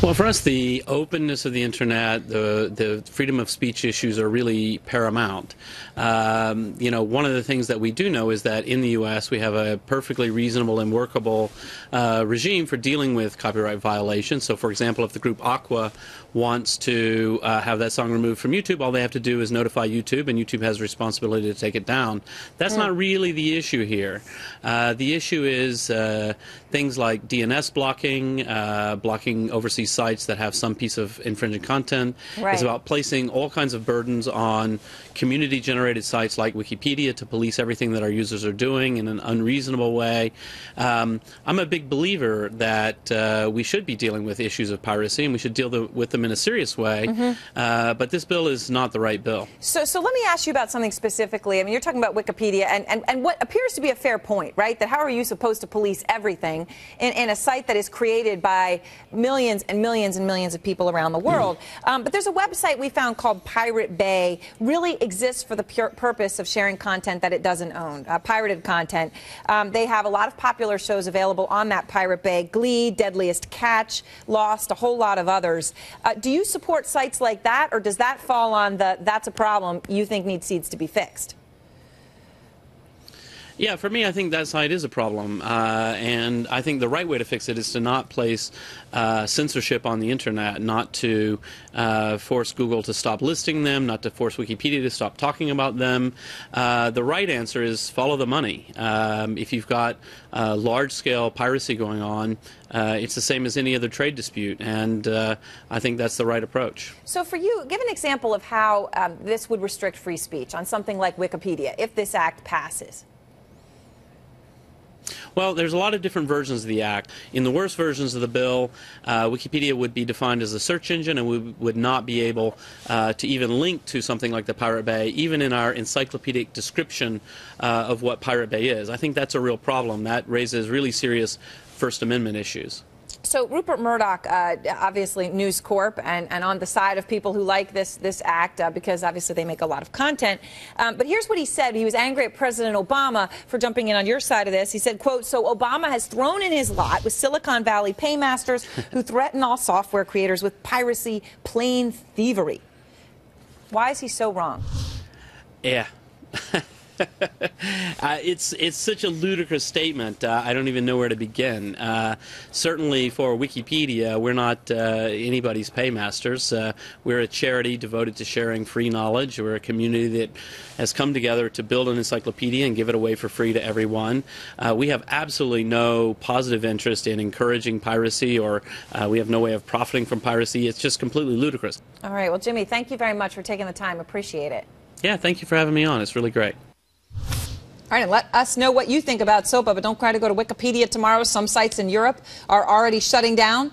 Well, for us, the openness of the internet, the freedom of speech issues are really paramount. You know, one of the things that we do know is that in the U.S. we have a perfectly reasonable and workable regime for dealing with copyright violations. So, for example, if the group Aqua wants to have that song removed from YouTube, all they have to do is notify YouTube, and YouTube has a responsibility to take it down. That's not really the issue here. The issue is things like DNS blocking, blocking overseas sites that have some piece of infringing content. Right. It's about placing all kinds of burdens on community-generated sites like Wikipedia to police everything that our users are doing in an unreasonable way. I'm a big believer that we should be dealing with issues of piracy, and we should deal with them in a serious way, but this bill is not the right bill. So let me ask you about something specifically. I mean, you're talking about Wikipedia and what appears to be a fair point, right? That how are you supposed to police everything in a site that is created by millions and millions and millions of people around the world? But there's a website we found called Pirate Bay, really exists for the pure purpose of sharing content that it doesn't own, pirated content. They have a lot of popular shows available on that Pirate Bay: Glee, Deadliest Catch, Lost, a whole lot of others. Do you support sites like that, or does that fall on the that's a problem you think needs to be fixed? Yeah, for me, I think that site is a problem, and I think the right way to fix it is to not place censorship on the internet, not to force Google to stop listing them, not to force Wikipedia to stop talking about them. The right answer is follow the money. If you've got large-scale piracy going on, it's the same as any other trade dispute, and I think that's the right approach. So for you, give an example of how this would restrict free speech on something like Wikipedia if this act passes. Well, there's a lot of different versions of the Act. In the worst versions of the bill, Wikipedia would be defined as a search engine, and we would not be able to even link to something like the Pirate Bay, even in our encyclopedic description of what Pirate Bay is. I think that's a real problem. That raises really serious First Amendment issues. So Rupert Murdoch, obviously News Corp, and on the side of people who like this act because obviously they make a lot of content. But here's what he said. He was angry at President Obama for jumping in on your side of this. He said, quote, "So Obama has thrown in his lot with Silicon Valley paymasters who threaten all software creators with piracy, plain thievery." Why is he so wrong? Yeah. It's such a ludicrous statement. I don't even know where to begin. Certainly for Wikipedia, we're not anybody's paymasters. We're a charity devoted to sharing free knowledge. We're a community that has come together to build an encyclopedia and give it away for free to everyone. We have absolutely no positive interest in encouraging piracy, or we have no way of profiting from piracy. It's just completely ludicrous. All right. Well, Jimmy, thank you very much for taking the time. Appreciate it. Yeah, thank you for having me on. It's really great. All right, and let us know what you think about SOPA, but don't try to go to Wikipedia tomorrow. Some sites in Europe are already shutting down.